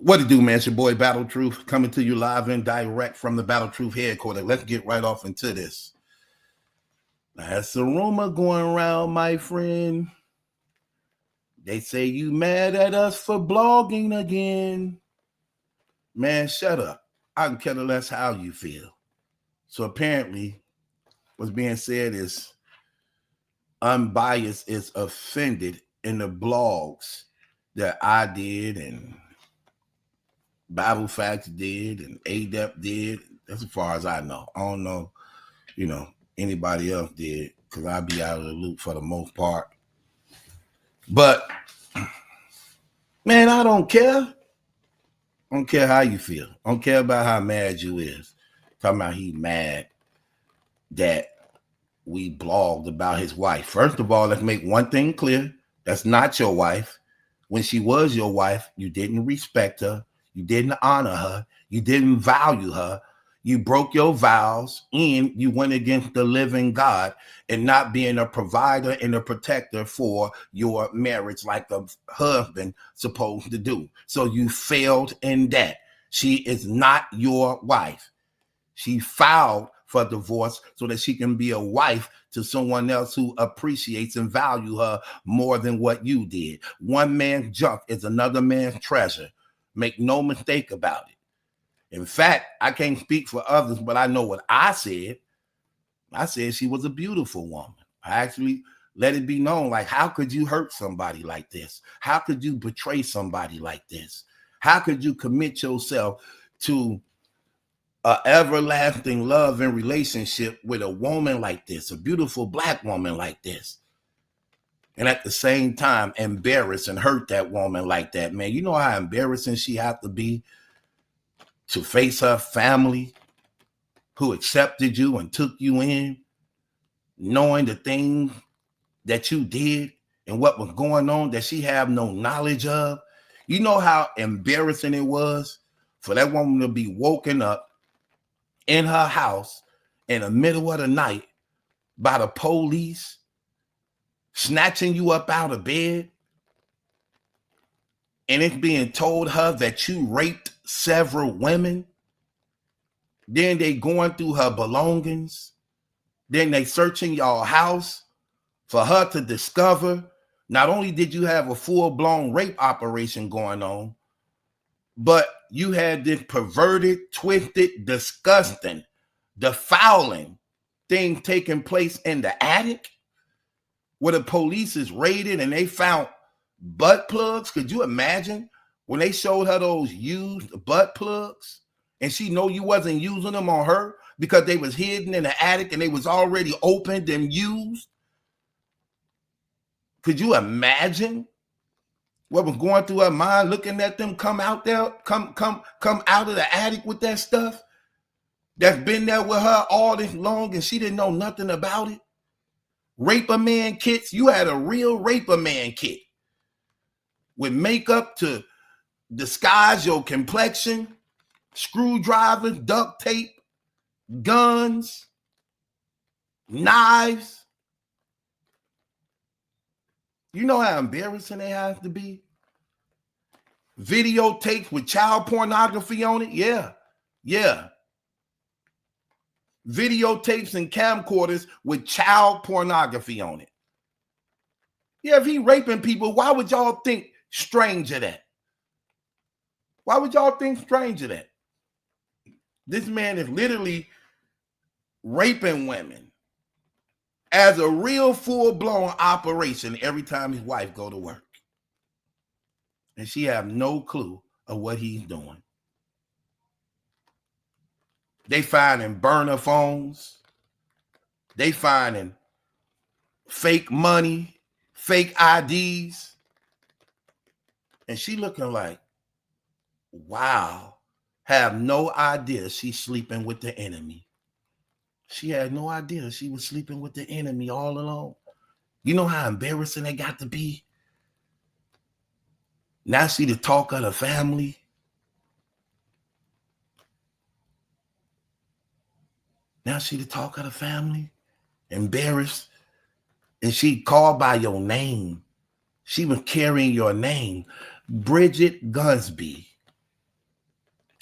What it do, man? It's your boy Battle Truth coming to you live and direct from the Battle Truth headquarters. Let's get right off into this. Now, that's a rumor going around, my friend. They say you mad at us for blogging again. Man, shut up. I can care less how you feel. So apparently, what's being said is Unbiased is offended in the blogs that I did and Bible Facts did and ADEP did. That's as far as I know. I don't know, anybody else did because I'll be out of the loop for the most part. But, man, I don't care. I don't care how you feel. I don't care about how mad you is. Talking about he mad that we blogged about his wife. First of all, let's make one thing clear. That's not your wife. When she was your wife, you didn't respect her. You didn't honor her. You didn't value her. You broke your vows and you went against the living God and not being a provider and a protector for your marriage like a husband supposed to do. So you failed in that. She is not your wife. She filed for divorce so that she can be a wife to someone else who appreciates and value her more than what you did. One man's junk is another man's treasure. Make no mistake about it. In fact, I can't speak for others, but I know what I said. I said she was a beautiful woman. I actually let it be known, like, how could you hurt somebody like this? How could you betray somebody like this? How could you commit yourself to an everlasting love and relationship with a woman like this, a beautiful black woman like this? And at the same time, embarrass and hurt that woman like that, man. You know how embarrassing she had to be to face her family who accepted you and took you in, knowing the things that you did and what was going on that she have no knowledge of. You know how embarrassing it was for that woman to be woken up in her house in the middle of the night by the police, snatching you up out of bed, and it's being told her that you raped several women. Then they going through her belongings. Then they searching your house for her to discover not only did you have a full-blown rape operation going on, but you had this perverted, twisted, disgusting, defiling thing taking place in the attic where the police is raided and they found butt plugs. Could you imagine when they showed her those used butt plugs and she know you wasn't using them on her because they was hidden in the attic and they was already opened and used? Could you imagine what was going through her mind looking at them come out there, come out of the attic with that stuff that's been there with her all this long and she didn't know nothing about it? Rape-A Man kits. You had a real Rape-A Man kit with makeup to disguise your complexion, screwdrivers, duct tape, guns, knives. You know how embarrassing they have to be? Videotapes with child pornography on it? Yeah. Videotapes and camcorders with child pornography on it. Yeah, if he raping people, why would y'all think strange of that? Why would y'all think strange of that? This man is literally raping women as a real full-blown operation every time his wife go to work. And she have no clue of what he's doing. They finding burner phones. They finding fake money, fake IDs. And she looking like, wow, have no idea she's sleeping with the enemy. She had no idea she was sleeping with the enemy all along. You know how embarrassing it got to be? Now she the talk of the family. Now she the talk of the family. Embarrassed. And she called by your name. She was carrying your name. Bridget Gunsby.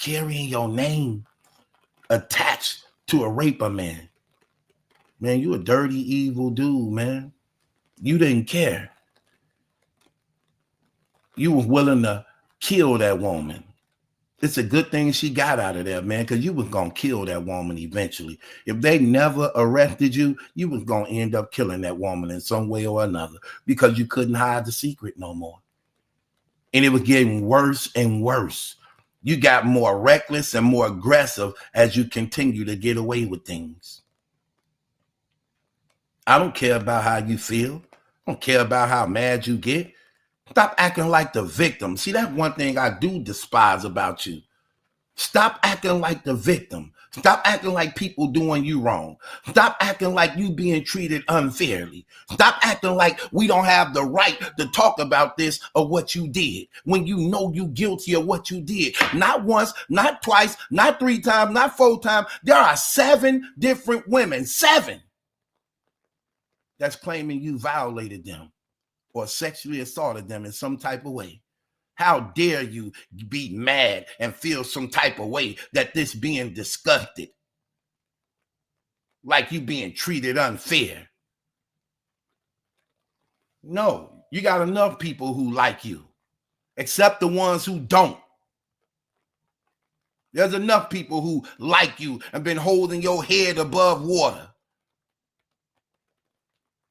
carrying your name attached to a raper, man. Man, you a dirty, evil dude, man. You didn't care. You were willing to kill that woman. It's a good thing she got out of there, man, because you was going to kill that woman eventually. If they never arrested you, you was going to end up killing that woman in some way or another because you couldn't hide the secret no more. And it was getting worse and worse. You got more reckless and more aggressive as you continue to get away with things. I don't care about how you feel. I don't care about how mad you get. Stop acting like the victim. See, that's one thing I do despise about you. Stop acting like the victim. Stop acting like people doing you wrong. Stop acting like you being treated unfairly. Stop acting like we don't have the right to talk about this or what you did when you know you guilty of what you did. Not once, not twice, not 3 times, not 4 times. There are 7 different women, 7, that's claiming you violated them or sexually assaulted them in some type of way. How dare you be mad and feel some type of way that this being disgusted, like you being treated unfair? No, you got enough people who like you, except the ones who don't. There's enough people who like you and been holding your head above water.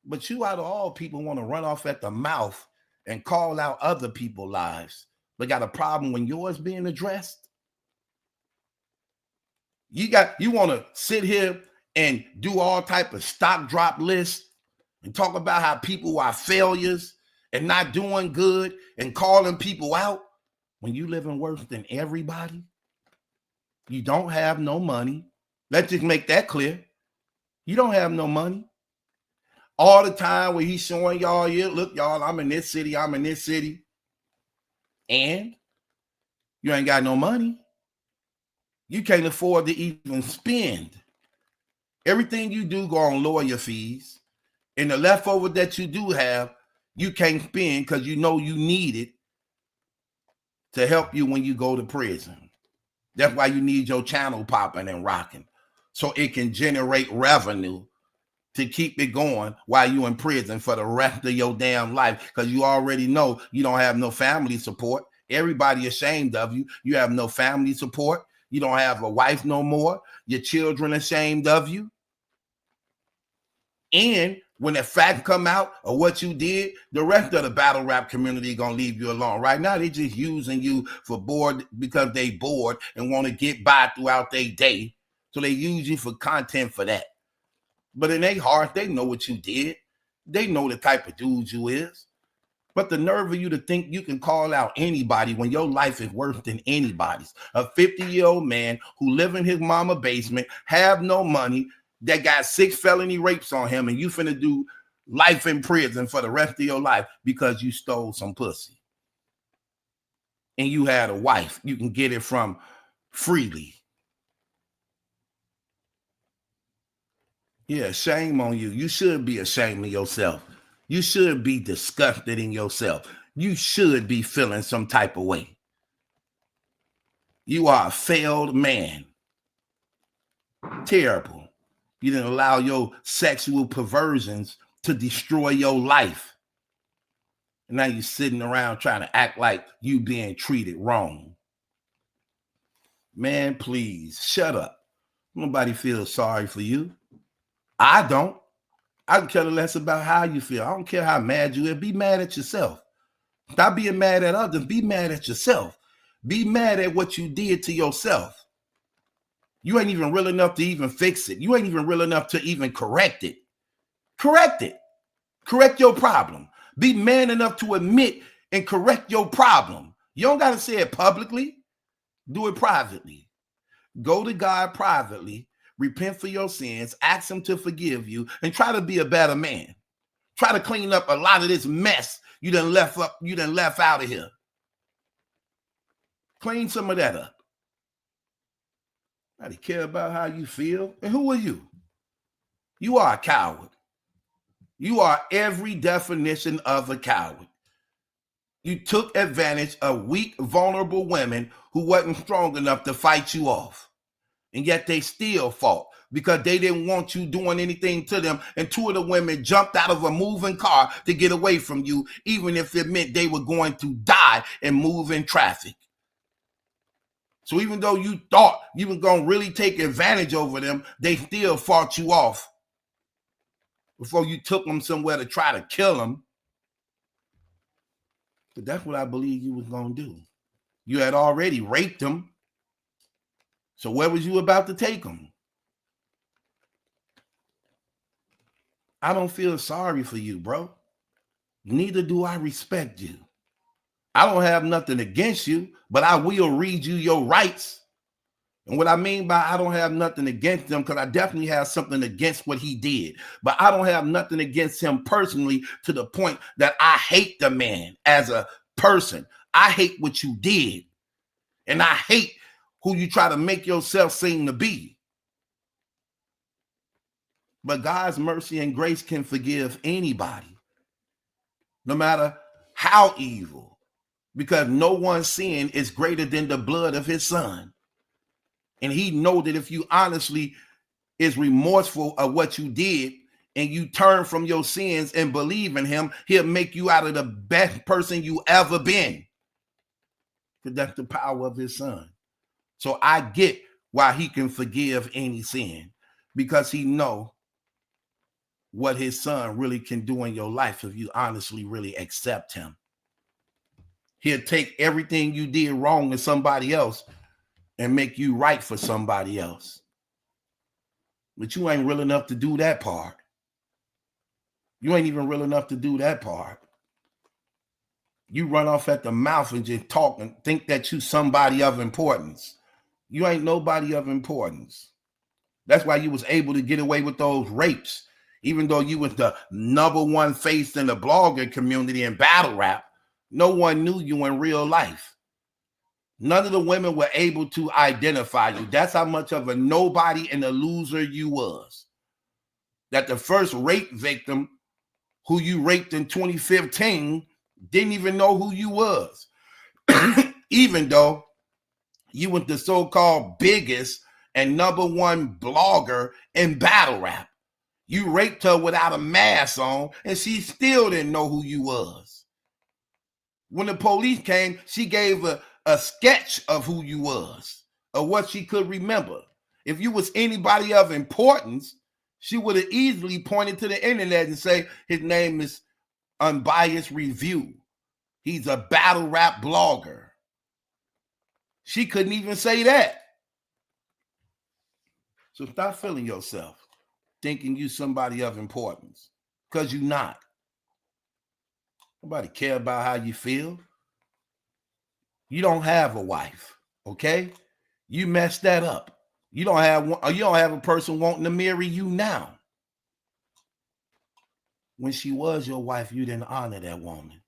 But you, out of all people, want to run off at the mouth and call out other people's lives, but got a problem when yours being addressed. You want to sit here and do all type of stock drop lists and talk about how people are failures and not doing good and calling people out when you living worse than everybody. You don't have no money. Let's just make that clear. You don't have no money. All the time when he's showing y'all, yeah, look, y'all, I'm in this city, I'm in this city. And you ain't got no money. You can't afford to even spend. Everything you do go on lawyer fees. And the leftover that you do have, you can't spend because you know you need it to help you when you go to prison. That's why you need your channel popping and rocking, so it can generate revenue to keep it going while you in prison for the rest of your damn life, because you already know you don't have no family support. Everybody ashamed of you. You have no family support. You don't have a wife no more. Your children ashamed of you. And when the fact come out of what you did, the rest of the battle rap community gonna leave you alone. Right now, they just using you for bored because they bored and want to get by throughout their day. So they use you for content for that. But in their heart, they know what you did. They know the type of dude you is. But the nerve of you to think you can call out anybody when your life is worse than anybody's. A 50-year-old man who live in his mama basement, have no money, that got 6 felony rapes on him, and you finna do life in prison for the rest of your life because you stole some pussy. And you had a wife you can get it from freely. Yeah, shame on you. You should be ashamed of yourself. You should be disgusted in yourself. You should be feeling some type of way. You are a failed man. Terrible. You didn't allow your sexual perversions to destroy your life. And now you're sitting around trying to act like you being treated wrong. Man, please, shut up. Nobody feels sorry for you. I don't. I can care less about how you feel. I don't care how mad you are. Be mad at yourself. Stop being mad at others. Be mad at yourself. Be mad at what you did to yourself. You ain't even real enough to even fix it. You ain't even real enough to even correct it. Correct it. Correct your problem. Be man enough to admit and correct your problem. You don't got to say it publicly. Do it privately. Go to God privately. Repent for your sins, ask him to forgive you, and try to be a better man. Try to clean up a lot of this mess you done left out of here. Clean some of that up. Nobody care about how you feel. And who are you? You are a coward. You are every definition of a coward. You took advantage of weak, vulnerable women who wasn't strong enough to fight you off. And yet they still fought because they didn't want you doing anything to them. And two of the women jumped out of a moving car to get away from you, even if it meant they were going to die and move in traffic. So even though you thought you were going to really take advantage over them, they still fought you off before you took them somewhere to try to kill them. But that's what I believe you was going to do. You had already raped them. So where was you about to take them? I don't feel sorry for you, bro. Neither do I respect you. I don't have nothing against you, but I will read you your rights. And what I mean by I don't have nothing against him, because I definitely have something against what he did. But I don't have nothing against him personally to the point that I hate the man as a person. I hate what you did. And I hate who you try to make yourself seem to be. But God's mercy and grace can forgive anybody, no matter how evil, because no one's sin is greater than the blood of his son. And he knows that if you honestly is remorseful of what you did and you turn from your sins and believe in him, he'll make you out of the best person you ever been. Because that's the power of his son. So I get why he can forgive any sin, because he knows what his son really can do in your life if you honestly really accept him. He'll take everything you did wrong to somebody else and make you right for somebody else. But you ain't real enough to do that part. You ain't even real enough to do that part. You run off at the mouth and just talk and think that you somebody of importance. You ain't nobody of importance. That's why you was able to get away with those rapes, even though you was the #1 face in the blogger community and battle rap. No one knew you in real life. None of the women were able to identify you. That's how much of a nobody and a loser you was. That the first rape victim who you raped in 2015 didn't even know who you was. Even though you were the so-called biggest and #1 blogger in battle rap. You raped her without a mask on, and she still didn't know who you was. When the police came, she gave a sketch of who you was, of what she could remember. If you was anybody of importance, she would have easily pointed to the internet and say, his name is Unbiased Review. He's a battle rap blogger. She couldn't even say that. So stop feeling yourself, thinking you somebody of importance, because you're not. Nobody care about how you feel. You don't have a wife, okay? You messed that up. You don't have a person wanting to marry you now. When she was your wife, you didn't honor that woman.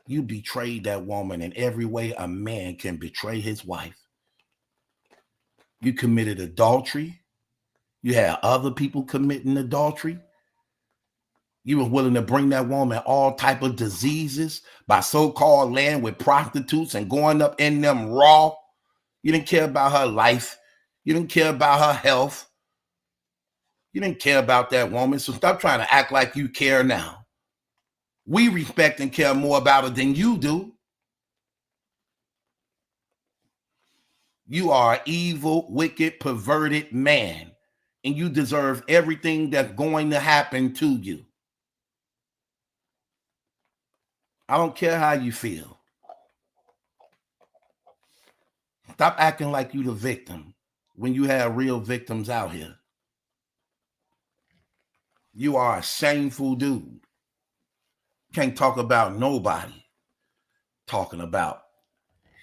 You betrayed that woman in every way a man can betray his wife. You committed adultery. You had other people committing adultery. You were willing to bring that woman all type of diseases by so-called laying with prostitutes and going up in them raw. You didn't care about her life. You didn't care about her health. You didn't care about that woman. So stop trying to act like you care now. We respect and care more about her than you do. You are an evil, wicked, perverted man, and you deserve everything that's going to happen to you. I don't care how you feel. Stop acting like you the victim when you have real victims out here. You are a shameful dude. Can't talk about nobody talking about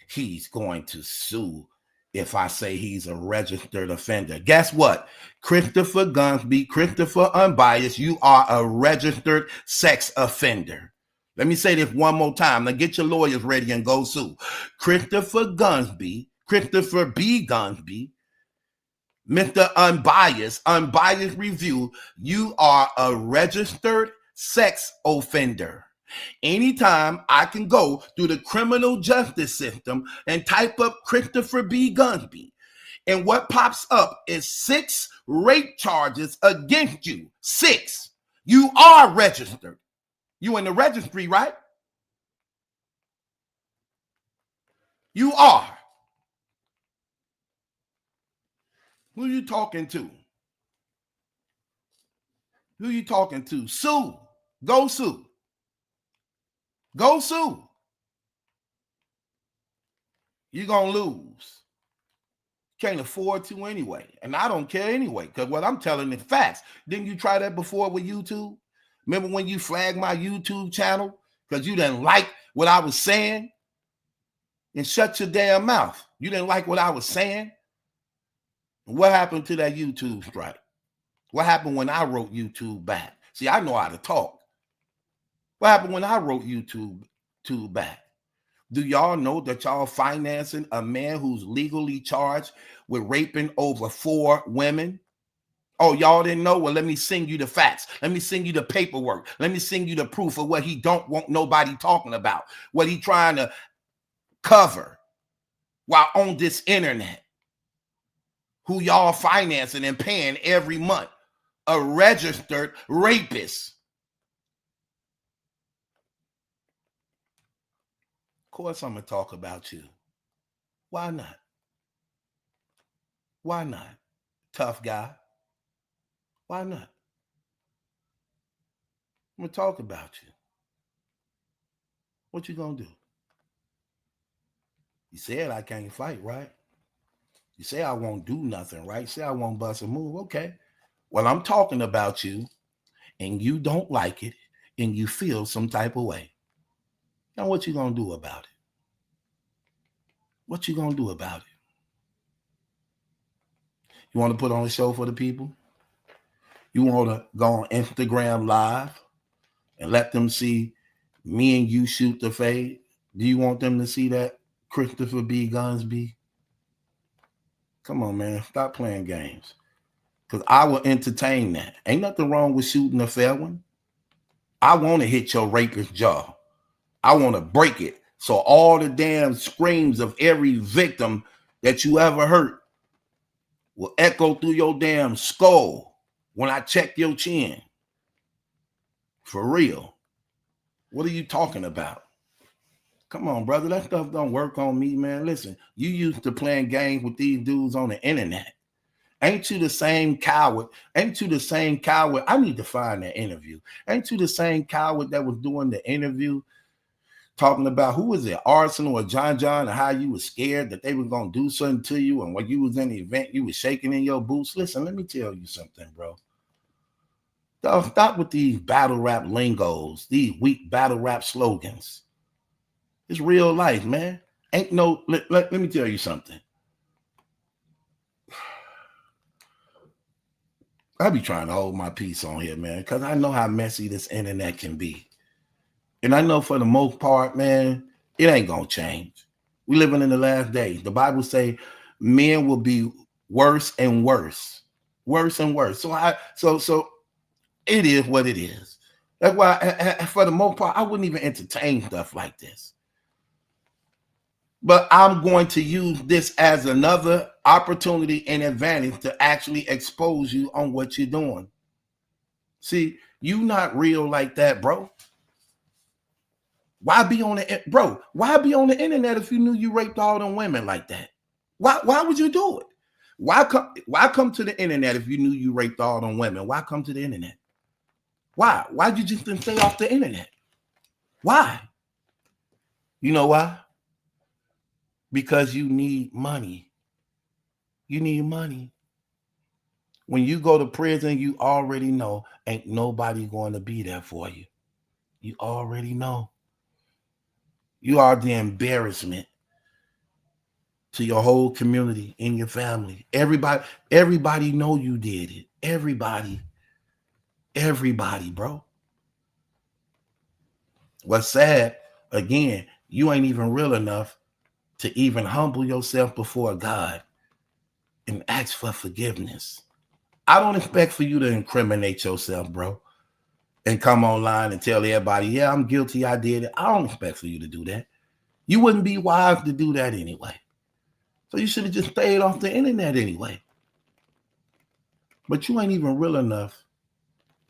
he's going to sue if I say he's a registered offender. Guess what? Christopher Gunsby, Christopher Unbiased, you are a registered sex offender. Let me say this one more time. Now get your lawyers ready and go sue. Christopher Gunsby, Christopher B. Gunsby, Mr. Unbiased Review, you are a registered sex offender. Anytime I can go through the criminal justice system and type up Christopher B. Gunsby, and what pops up is 6 rape charges against you. 6. You are registered. You in the registry, right? You are. Who you talking to? Who you talking to? Sue. Go sue. Go sue. You're going to lose. Can't afford to anyway. And I don't care anyway, because what I'm telling is facts. Didn't you try that before with YouTube? Remember when you flagged my YouTube channel because you didn't like what I was saying? And shut your damn mouth. You didn't like what I was saying? What happened to that YouTube strike? What happened when I wrote YouTube back? See, I know how to talk. What happened when I wrote YouTube back? Do y'all know that y'all financing a man who's legally charged with raping over 4 women? Oh, y'all didn't know? Well, let me send you the facts. Let me send you the paperwork. Let me send you the proof of what he don't want nobody talking about, what he trying to cover while on this internet, who y'all financing and paying every month, a registered rapist. Of course, I'm going to talk about you. Why not? Why not? Tough guy. Why not? I'm going to talk about you. What you going to do? You said I can't fight, right? You say I won't do nothing, right? You say I won't bust a move. Okay. Well, I'm talking about you, and you don't like it, and you feel some type of way. Now, what you going to do about it? What you going to do about it? You want to put on a show for the people? You want to go on Instagram Live and let them see me and you shoot the fade? Do you want them to see that Christopher B. Gunsby? Come on, man. Stop playing games. Because I will entertain that. Ain't nothing wrong with shooting a fair one. I want to hit your rapist jaw. I want to break it. So all the damn screams of every victim that you ever heard will echo through your damn skull when I check your chin. For real. What are you talking about? Come on, brother. That stuff don't work on me, man. Listen, you used to playing games with these dudes on the internet. Ain't you the same coward? Ain't you the same coward? I need to find that interview. Ain't you the same coward that was doing the interview talking about, who was it, Arsenal or John, and how you were scared that they were going to do something to you, and when you was in the event, you was shaking in your boots? Listen, let me tell you something, bro. Stop with these battle rap lingos, these weak battle rap slogans. It's real life, man. Ain't no, let me tell you something. I be trying to hold my peace on here, man, because I know how messy this internet can be. And I know for the most part, man, it ain't going to change. We living in the last days. The Bible say men will be worse and worse. Worse and worse. So it is what it is. That's why, for the most part, I wouldn't even entertain stuff like this. But I'm going to use this as another opportunity and advantage to actually expose you on what you're doing. See, you not real like that, bro. Why be on the, bro? Why be on the internet if you knew you raped all them women like that? Why would you do it? Why come to the internet if you knew you raped all them women? Why come to the internet? Why? Why'd you just stay off the internet? Why? You know why? Because you need money. You need money. When you go to prison, you already know ain't nobody going to be there for you. You already know. You are the embarrassment to your whole community and your family. Everybody know you did it. Everybody, bro. What's sad, again, you ain't even real enough to even humble yourself before God and ask for forgiveness. I don't expect for you to incriminate yourself, bro. and come online and tell everybody, yeah, I'm guilty, I did it. I don't expect for you to do that. You wouldn't be wise to do that anyway. So you should have just stayed off the internet anyway. But you ain't even real enough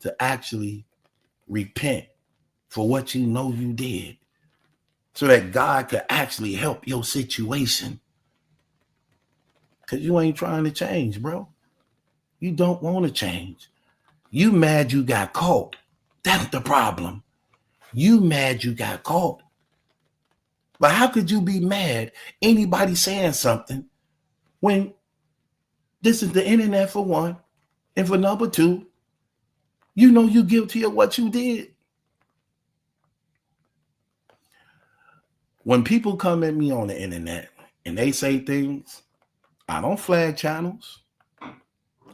to actually repent for what you know you did so that God could actually help your situation. Because you ain't trying to change, bro. You don't want to change. You mad you got caught. That's the problem. You mad you got caught. But how could you be mad anybody saying something when this is the internet for one, and for number two, you know you're guilty of what you did. When people come at me on the internet and they say things, I don't flag channels.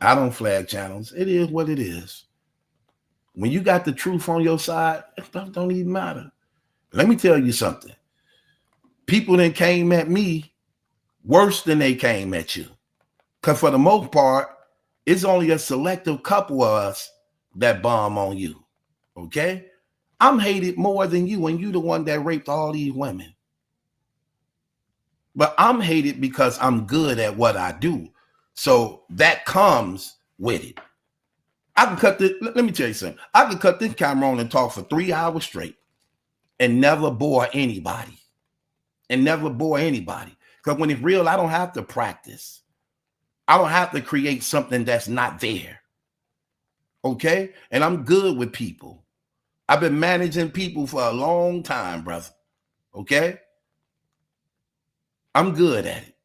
I don't flag channels. It is what it is. When you got the truth on your side, stuff don't even matter. Let me tell you something. People that came at me worse than they came at you. Because for the most part, it's only a selective couple of us that bomb on you. Okay? I'm hated more than you, and you the one that raped all these women. But I'm hated because I'm good at what I do. So that comes with it. I can cut this. Let me tell you something. I can cut this camera on and talk for 3 hours straight and never bore anybody. Because when it's real, I don't have to practice. I don't have to create something that's not there. Okay? And I'm good with people. I've been managing people for a long time, brother. Okay? I'm good at it.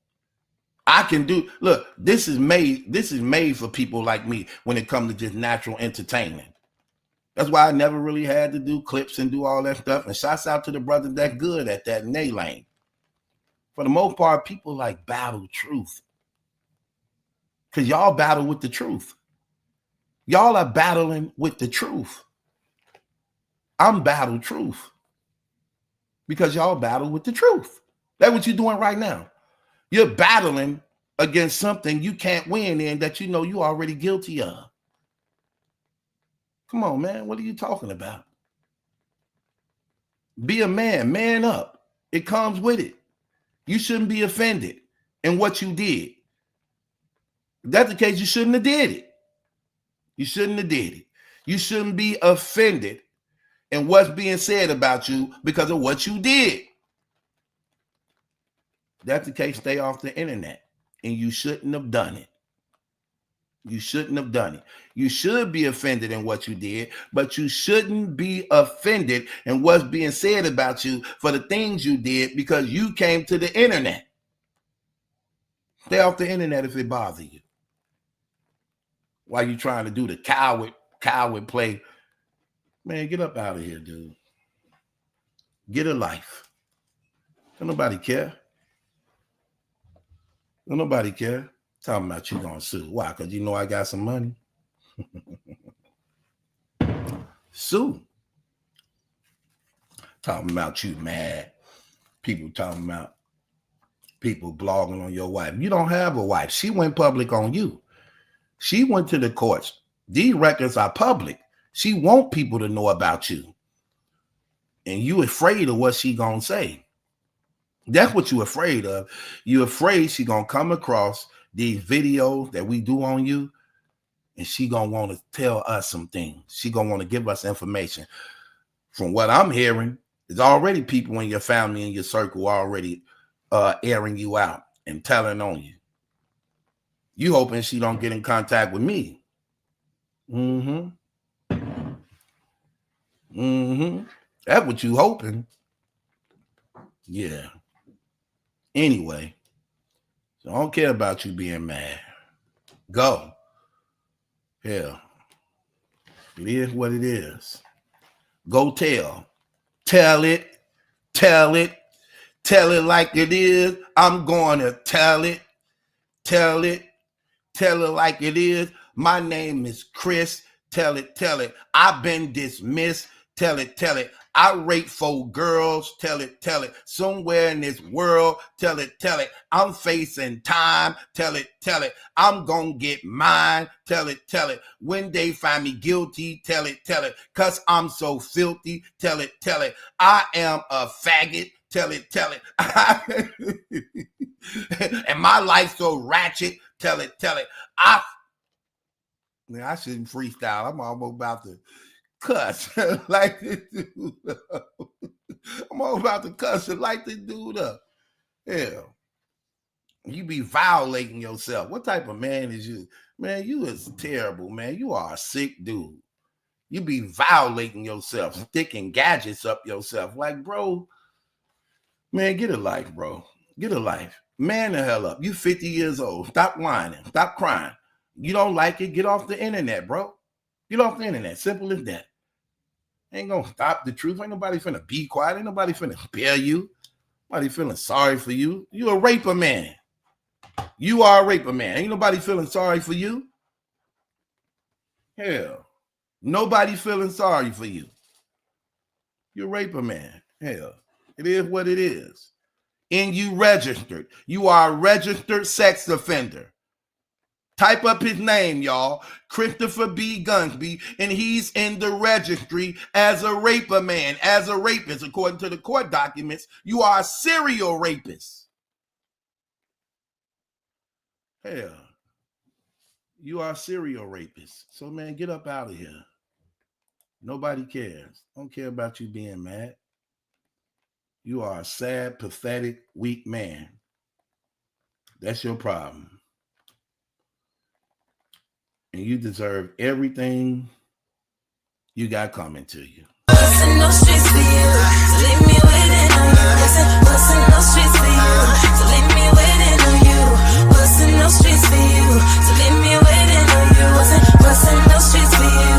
I can do, look, this is made for people like me when it comes to just natural entertainment. That's why I never really had to do clips and do all that stuff. And shouts out to the brothers that good at that in they lane. For the most part, people like battle truth. Because y'all battle with the truth. Y'all are battling with the truth. I'm battle truth. Because y'all battle with the truth. That's what you're doing right now. You're battling against something you can't win in that you know you already guilty of. Come on, man. What are you talking about? Be a man. Man up. It comes with it. You shouldn't be offended in what you did. If that's the case, you shouldn't have did it. You shouldn't have did it. You shouldn't be offended in what's being said about you because of what you did. If that's the case, stay off the internet. And you shouldn't have done it. You shouldn't have done it. You should be offended in what you did, but you shouldn't be offended in what's being said about you for the things you did because you came to the internet. Stay off the internet if it bothers you. Why you trying to do the coward play? Man, get up out of here, dude. Get a life. Don't nobody care. Don't nobody care. Talking about you gonna sue. Why? Because you know I got some money. Sue. Talking about you mad. People talking about people blogging on your wife. You don't have a wife. She went public on you. She went to the courts. These records are public. She want people to know about you. And you afraid of what she gonna say. That's what you afraid of. You afraid she gonna come across these videos that we do on you, and she gonna want to tell us some things. She gonna want to give us information. From what I'm hearing, there's already people in your family and your circle already airing you out and telling on you. You hoping she don't get in contact with me. That's what you hoping. Yeah. Anyway, so I don't care about you being mad. Go. Hell, it is what it is. Go tell. Tell it. Tell it. Tell it like it is. I'm going to tell it. Tell it. Tell it like it is. My name is Chris. Tell it. Tell it. I've been dismissed. Tell it. Tell it. I rape 4 girls, tell it, somewhere in this world, tell it, I'm facing time, tell it, I'm gonna get mine, tell it, when they find me guilty, tell it, cause I'm so filthy, tell it, I am a faggot, tell it, and my life so ratchet, tell it, I shouldn't freestyle. I'm almost about to cuss like this dude up. I'm almost about to cuss and light this dude up. Hell, you be violating yourself. What type of man is you? Man, you is terrible, man. You are a sick dude. You be violating yourself, sticking gadgets up yourself. Like, bro, man, get a life, bro. Get a life. Man the hell up. You 50 years old. Stop whining. Stop crying. You don't like it, get off the internet, bro. Get off the internet. Simple as that. Ain't gonna stop the truth. Ain't nobody finna be quiet. Ain't nobody finna bear you. Nobody feeling sorry for you. You a raper man. You are a raper man. Ain't nobody feeling sorry for you. Hell. Nobody feeling sorry for you. You're a raper man. Hell. It is what it is. And you registered. You are a registered sex offender. Type up his name, y'all. Christopher B. Gunsby, and he's in the registry as a raper man, as a rapist. According to the court documents, you are a serial rapist. Hell, you are a serial rapist. So, man, get up out of here. Nobody cares. Don't care about you being mad. You are a sad, pathetic, weak man. That's your problem. And you deserve everything you got coming to you. What's in those streets for you? Leave me waiting on you. What's in those streets for you?